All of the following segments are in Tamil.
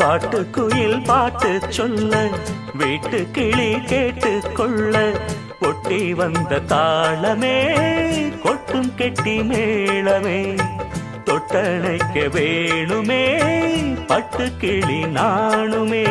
காட்டுக்குயில் பாட்டு சொல்ல வீட்டு கிளி கேட்டு கொள்ள ஒட்டி வந்த தாளமே கொட்டும் கெட்டி மேளமே தொட்டணைக்க வேணுமே பட்டு கிளி நாணுமே.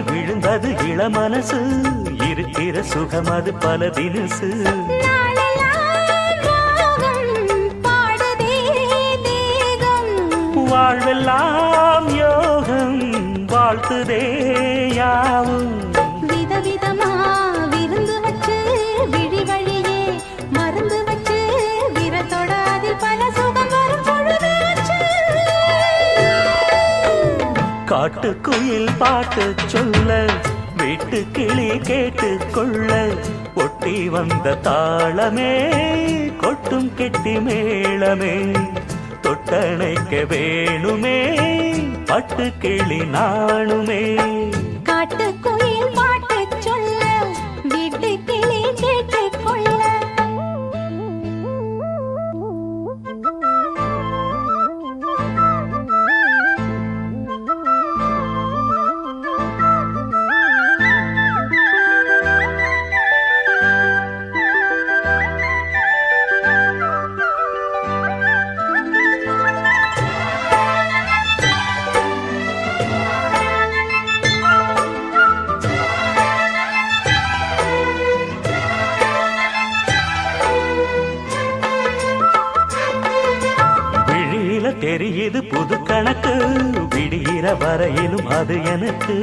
விழுந்தது இளமனசு இருக்கிற சுகம் அது பல தினசு. வாழ்வெல்லாம் யோகம் வாழ்த்துதே யாவும் விதவிதமா விருந்து வச்சு விழி வழியே மருந்து வச்சு விரத்தோட அதில் பல சுகம் வரும் பொழுது காட்டுக்குயில் பாட்டு சொல்ல வீட்டு கிளி கேட்டு கொள்ள ஒட்டி வந்த தாளமே கொட்டும் கெட்டி மேளமே தொட்டணைக்க வேணுமே பட்டு கிளி நாணுமே. காட்டுக்குயில் பாட்டு சொல்ல வீட்டு கிளி கேட்டு கொள்ள தெரியுது புது கணக்கு விடுகிற வரையிலும் அது எனக்கு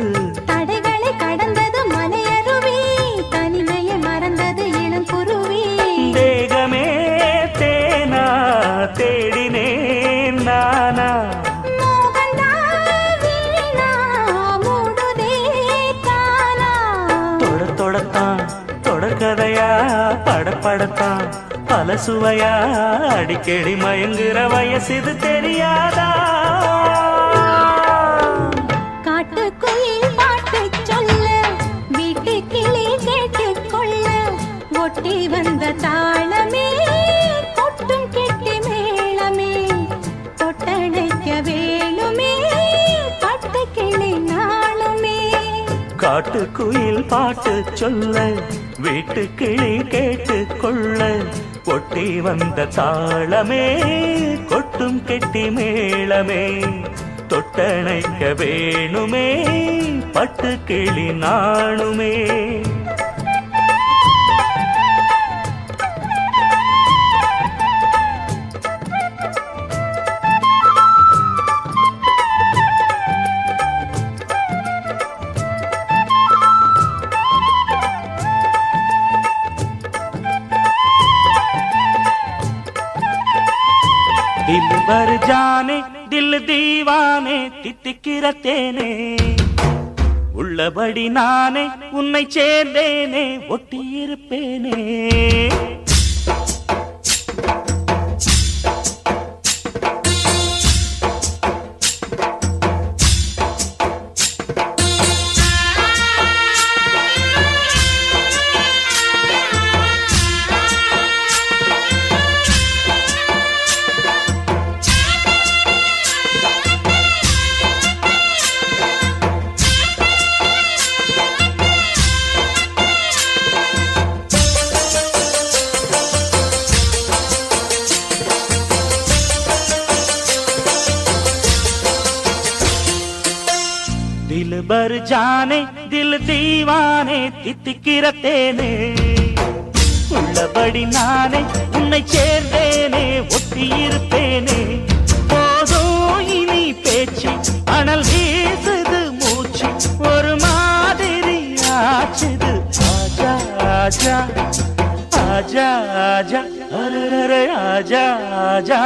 தடைகளை கடந்தது மலையருவி தனிமையை மறந்தது இளம் குருவி தேகமே தேனா தேடினேன் நானா தொடத்தான் தொடர்கதையா படப்படத்தான் பல சுவையா அடிக்கடி மயங்குற வயசு இது தெரியாதா. காட்டுக்குயில் பாட்டு சொல்ல வீட்டு கிளி கேட்டு கொள்ள ஒட்டி வந்த தாளமே கொட்டும் கெட்டி மேளமே தொட்டணைக்க வேணுமே பட்டு கிளி நாளுமே. காட்டுக்குயில் பாட்டு சொல்ல வீட்டு கிளி கேட்டு கொள்ள ஒட்டி வந்த தாளமே கொட்டும் கெட்டி மேளமே தொட்டணைக்க வேணுமே பட்டு கிளி நாணுமே. दिल भर जाने दिल दीवाने தித்திக்கிற தேனே உள்ளபடி நானே உன்னை சேர்ந்தேனே ஒட்டியிருப்பேனே. दिल भर जाने दिल दीवाने தித்திக்கிற தேனே உள்ளபடி நானே உன்னை சேர்ந்தேனே ஒட்டியிருப்பேனே. போதும் இனி பேச்சு அனல் வீசுது மூச்சு ஒரு மாதிரி आजा आजा आजा अरे अरे आजा आजा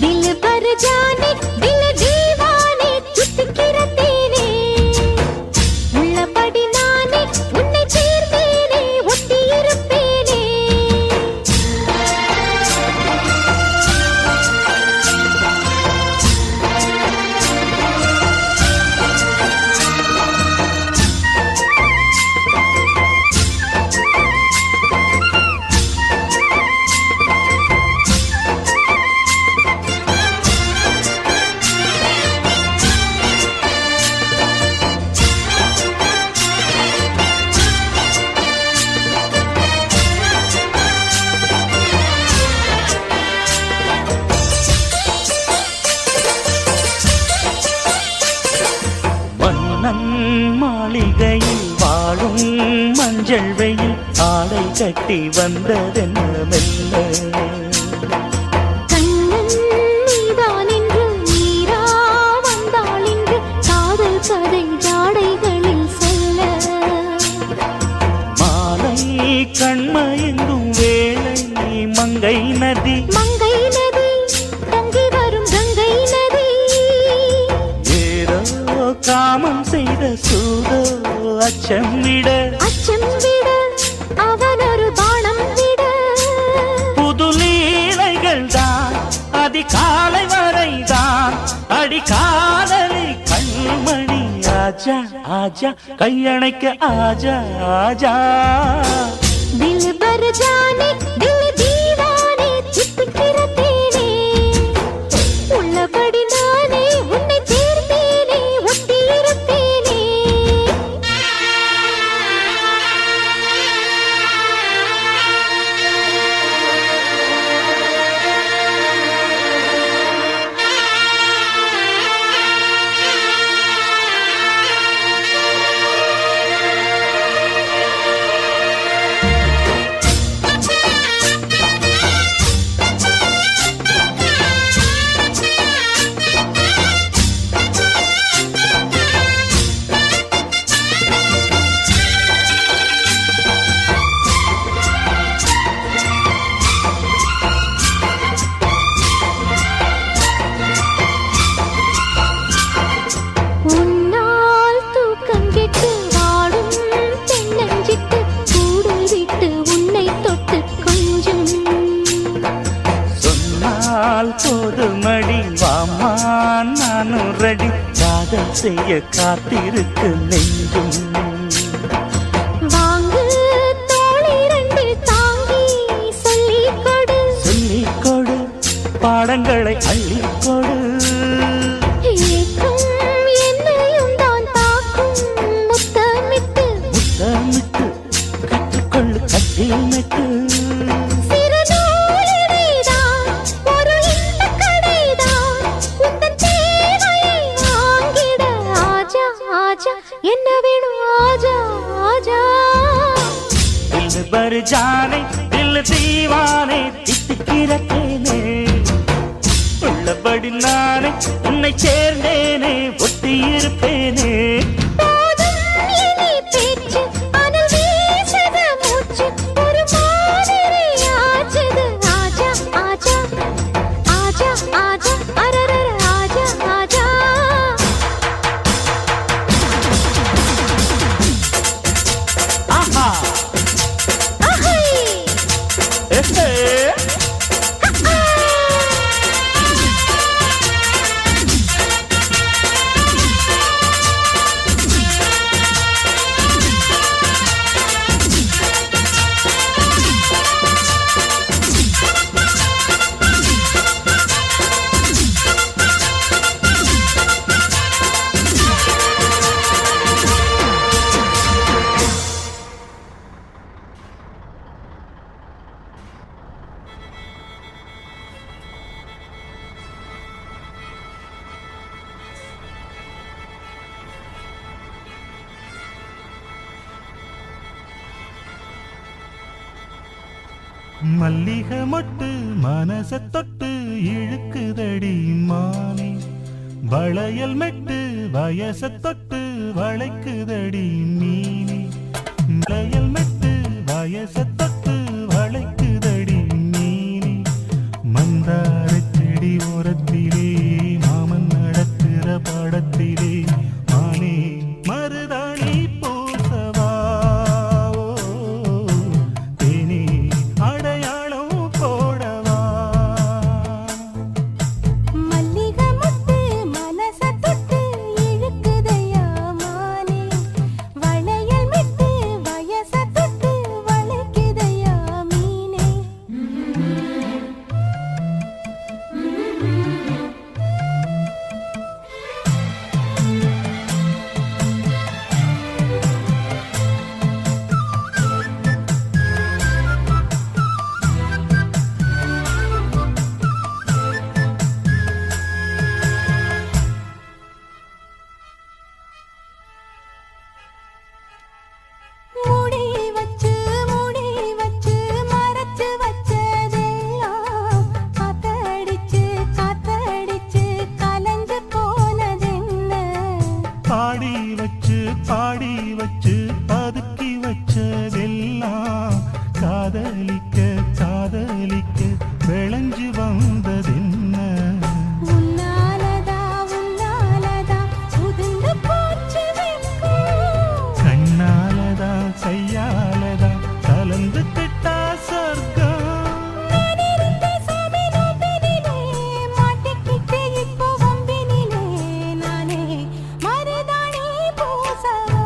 दिल पर जाने दिल दीवाने चित्किरतेने உள்ளபடி நானே உன்னை சேர்ந்தேனே ஒட்டி இருப்பேனே மாளிகையில் வாழும் மஞ்சள் வெயில் ஆடை கட்டி வந்ததென்ன மெல்ல கண்ணன் நீதான் என்று நீரா வந்தாள் என்று காதல் கதை ஜாடைகளில் சொல்ல மாலை கண்மயங்கும் வேளை மங்கை நதி மங்கை நதி பொங்கி வரும் கங்கை நதி ஏதோ காமம் செய்த சூதோ அச்சம் விட அவன் ஒரு பானம் விட புது லீலைகள் தான் அதிகாலை வரைதான் அடிக்காதலி கண்மணி ஆஜா ஆஜா கையணைக்க ஆஜா ஆஜா दिल भर जाने दिल दीवाने चित्किरतेने உள்ளபடி நானே உன்னை சேர்ந்தேனே ஒட்டி இருப்பேனே உன்னால் தூக்கம் கெட்டு வாடும் தென்னஞ்சிட்டு கூடு விட்டு உன்னை தொட்டு கொஞ்சம் சொன்னால் போதுமடி வாமா நானும் ரெடி காதல் செய்ய காத்திருக்கு நெஞ்சும் வாங்கு தோளை ரெண்டு தாங்கி சொல்லிக் கொடு சொல்லிக் கொடு பாடங்களை அள்ளிக் கொடு ஏக்கம் என்னையும் தான் தாக்கும் முத்தமிட்டு முத்தமிட்டு கற்றுக்கொள்ளு கட்டில் நட்டு சிறு நூலிழைதான் ஒரு இந்த கடைதான் உந்தன் தேவையை வாங்கிட ஆஜா ஆஜா என்ன வேணும் ஆஜா ஆஜா दिल भर जाने दिल दीवाने தித்திக்கிறேனே உள்ளபடி நானே உன்னை சேர்ந்தேனே ஒட்டி இருப்பேனே போதும் இனி பேச்சு அனல் வீசுது மூச்சு ஒரு மாதிரி ஆச்சுது ஆஜா ஆஜா ஆஜா ஆஜா அரரர ஆஜா ஆஜா ஆஹா அஹை எஹே மல்லிகை மொட்டு மனச தொட்டு இழுக்குதடி மானே வளையல் மெட்டு வயச தொட்டு வளைக்குதடி மீனே வளையல் மெட்டு வச்சு பாடி வச்சு பதுக்கி வச்சதெல்லாம் காதலிக்க காதலிக்க விளைஞ்சு வந்ததென்ன உன்னாலதா உன்னாலதா உதிர்ந்து போச்சு வெட்கம் கண்ணாலதா கையாலதா கலந்து கிட்டா சொர்க்கம் நான் இருந்த சாமி நோம்பினிலே மாட்டிக்கிட்டு இப்போ வம்பினிலே நானே மருதாணி பூசவா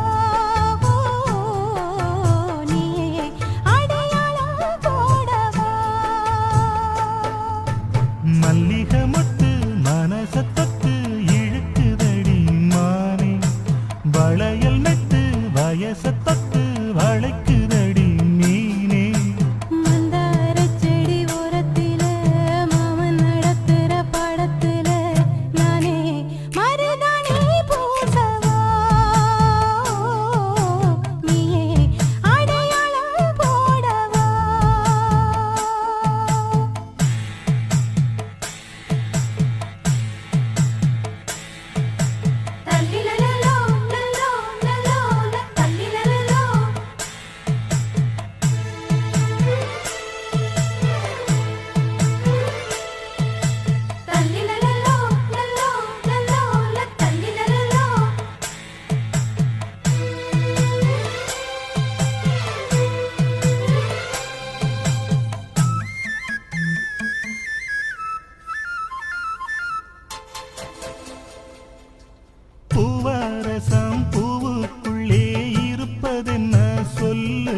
நீயே அடையாளம் போடவா மல்லிகை மொட்டு மனச தொட்டு இழுக்குதடி மானே வளையல் மெட்டு வயச தொட்டு வளைக்குதடி மீனே மந்தாரச் செடி ஓரத்தில மாமன் நடத்துற படத்துல நானே மருதாணி பூசவா நீயே அடையாளம் போடவா தல்லிலலலோ லலோ லலோ தல்லிலலலோ தல்லிலலலோ லலோ லலோ தல்லிலலலோ பூவரசம் பூவுக்குள்ளே இருப்பதென்ன சொல்லு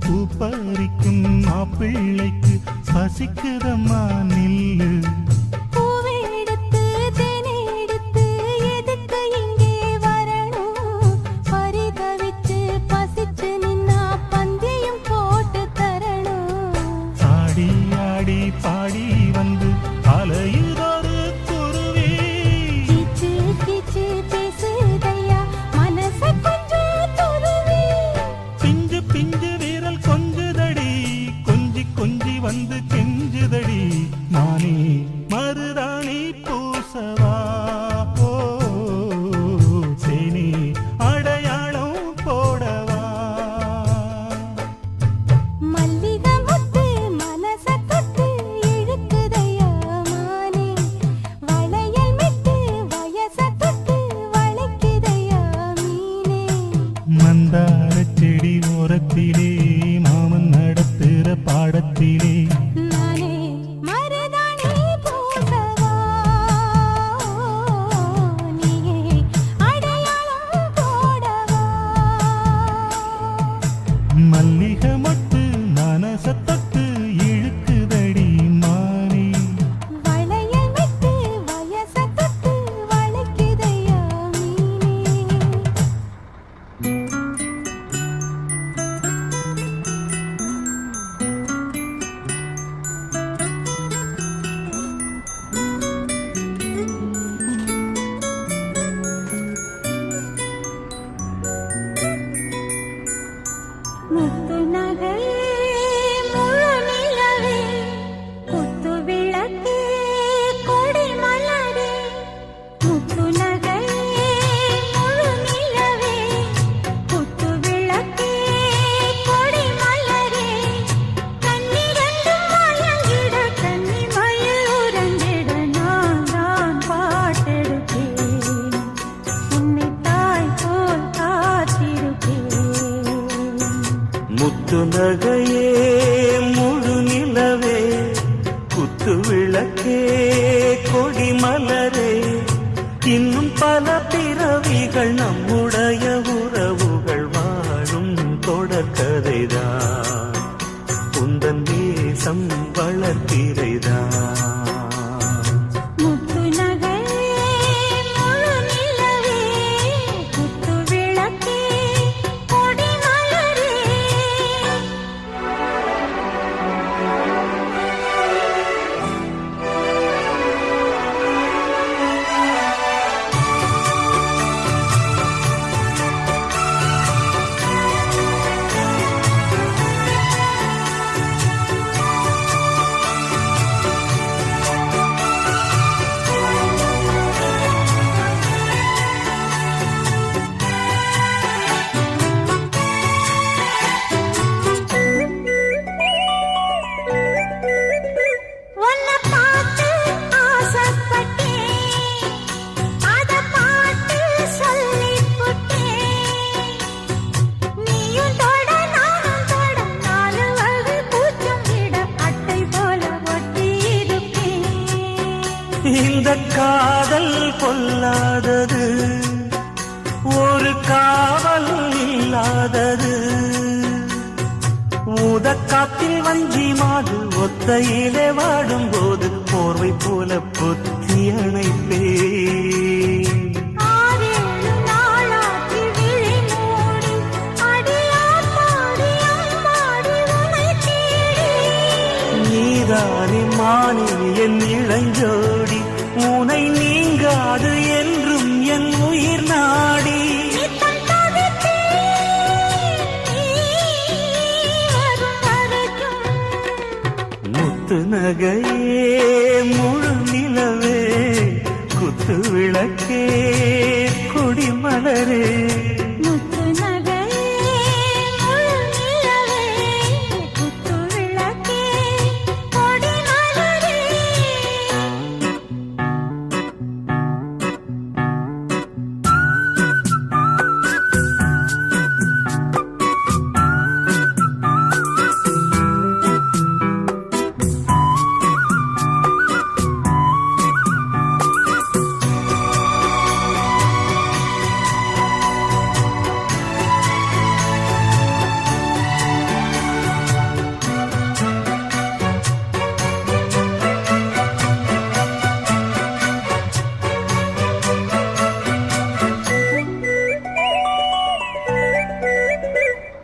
பூ பறிக்கும் மாப்பிள்ளைக்கு பசிக்குதம்மா நில்லு பூவெடுத்து தேனெடுத்து எதுக்கு இங்கே வரணும் பரிதவிச்சு பசிச்சு நின்னா பந்தியும் போட்டு தரணும் ஆடி ஆடி பாடி வந்து அலையுதொரு குருவி கீச்சு கீச்சு பேசுதையா மனச கொஞ்சம் துருவி பிஞ்சு பிஞ்சு வீரல் கொஞ்சுதடி கொஞ்சி கொஞ்சி வந்து கெஞ்சுதடி நானே மருதாணி பூசவா ஓ தேனே அடையாளம் போடவா மல்லிகை முத்து மனச தொட்டு இழுக்குதையா மானே வளையல் மெட்டு வயச தொட்டு வளைக்குதையா மீனே மந்தார செடி ஓரத்திலே மாமன் நடத்துற பாடத்திலே நானே மருதாணி பூசவா நீயே அடையாளம் போடவா மல்லிகை மொட்டு மனச தொட்டு இழுக்குதடி மானே வளையல் மெட்டு வயச தொட்டு வளைக்குதையா மீனே முத்து நகை முழு நிலவே குத்து விளக்கு கொடி மலரே முத்து நகை முழு நிலவே குத்து விளக்கு கொடி மலரே கண்ணிரண்டும் மயங்கிட கன்னி மயில் உறங்கிட நான் தான் பாட்டெடுப்பேன் உன்னை தாய் போல் காத்திருப்பேன் முத்து நகையே முழு நிலவே குத்து விளக்கே கொடி மலரே இன்னும் பல பிறவிகள் நம்முடைய உறவுகள் வாழும் தொடர்கதைதான் உந்தன் தேசம் வளர்த்திரைதான் முத்து நகை முழு நிலவே குத்து விளக்கே கொடி மலரே காவல் இல்லாதது ஊதக்காத்தில் வஞ்சி மாது ஒத்தையிலே வாடும்போது போர்வை போல பொத்தி அணைப்பே ஆறேழு நாளாகி விழி மூடி அடியாத்தாடி அம்மாடி உனை தேடி நீதானே மானே என் இளஞ்சோடி உனை நீங்காது என்றும் என் உயிர் நாடி நித்தம் தவித்தேன் நீ வரும் வரைக்கும் முத்து நகையே முழு நிலவே குத்து விளக்கே கொடிமலரே முத்து நகையே முழு நிலவே குத்து விளக்கே கொடி மலரே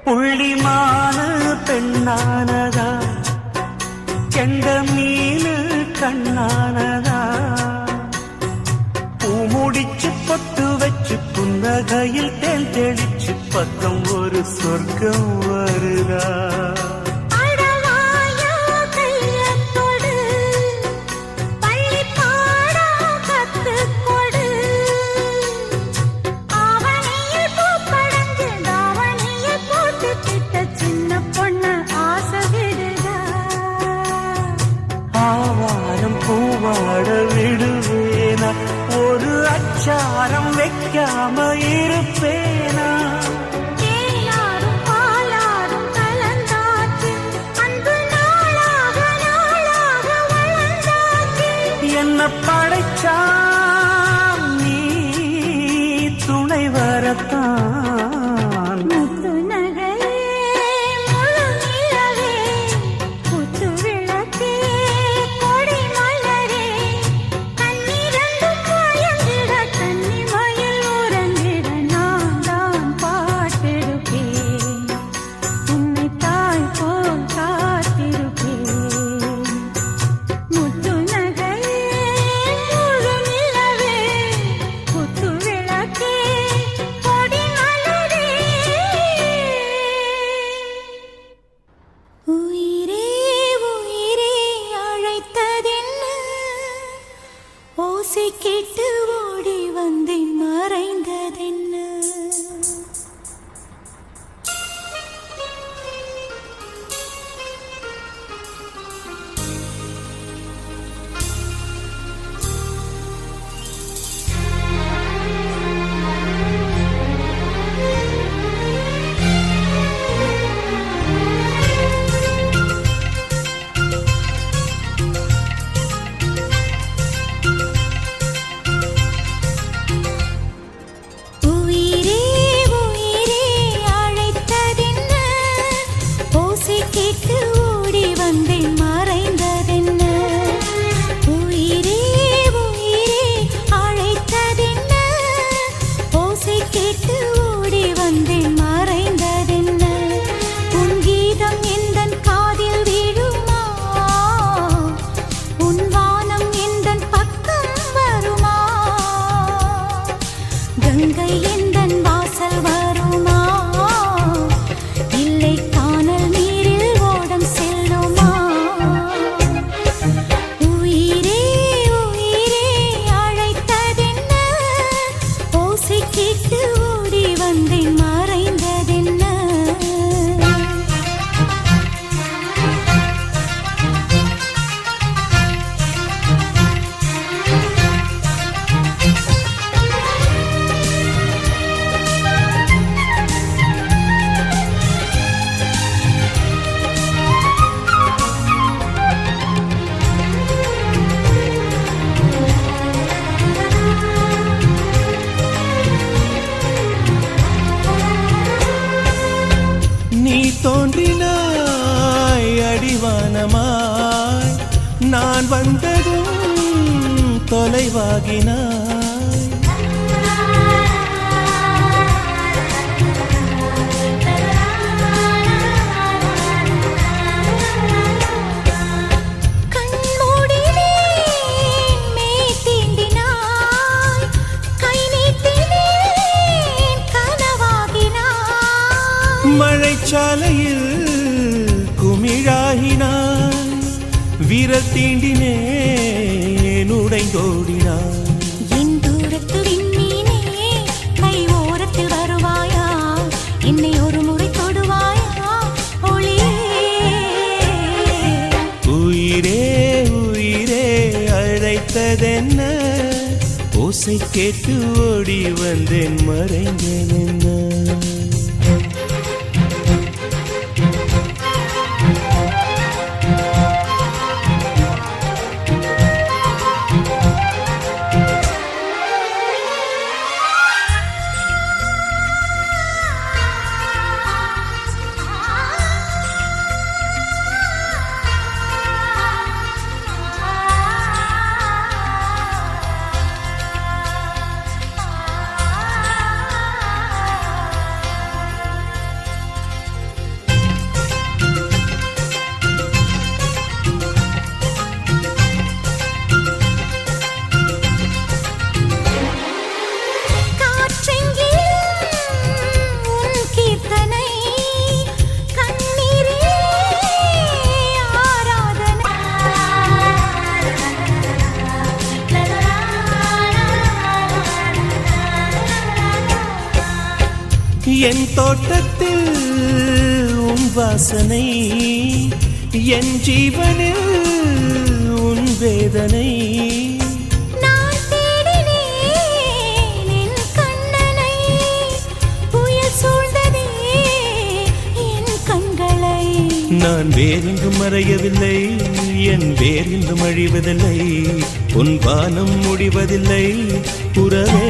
புள்ளிமான பெண்ணானதா கெண்ட மீனு கண்ணானதா பூமுடிச்சு பொட்டு வச்சு புன்னகையில் தேன் தெளிச்சு பக்கம் ஒரு சொர்க்கம் வருதா அடவாயா கையத்தோடு பள்ளி பாடம் கத்துக்கொடு ஆவணியில் பூப்படைஞ்சு தாவணியில் போட்டுக்கிட்ட சின்ன பொண்ணு ஆசை விடுதா ஆவாரம் பூவாட விடுவேனா ஒரு அச்சாரம் வைக்காம இருப்பேனா தேனாரும் பாலாரும் கலந்தாச்சு தோன்றினாய் அடிவானமாய், நான் வந்ததும் தொலைவாகினாய். மழைச்சாலையில் குமிழாகினான், விரல் தீண்டினேன் உடைந்தோடினான். என் தூரத்து விண்மீனே, கை ஓரத்தில் வருவாயா, என்னை ஒரு முறை தொடுவாயா ஒளியே. உயிரே உயிரே அழைத்ததென்ன, ஓசை கேட்டு ஓடி வந்தேன் மறைந்தேன் என்ன. என் தோட்டத்தில் உன் வாசனை, என் ஜீவனில் உன் வேதனை. நான் தேடினேன் என் கண்ணனை, புயல் சூழ்ந்ததே என் கண்களை. நான் வேறென்றும் மறையவில்லை, என் வேறென்றும் அழிவதில்லை, உன் வானம் முடிவதில்லை உறவே.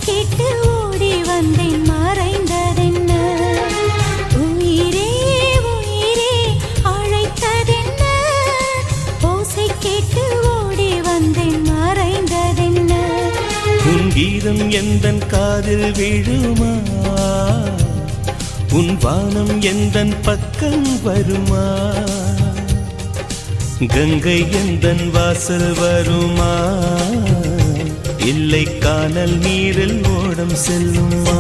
கேட்டு ஓடி வந்தேன் மறைந்ததென்ன, உயிரே உயிரே அழைத்ததென்ன, ஓசை கேட்டு ஓடி வந்தேன் மறைந்ததென்ன. உன் கீதம் எந்தன் காதில் விழுமா, உன் வானம் எந்தன் பக்கம் வருமா, கங்கை எந்தன் வாசல் வருமா, இல்லை கானல் நீரில் ஓடம் செல்லுமா.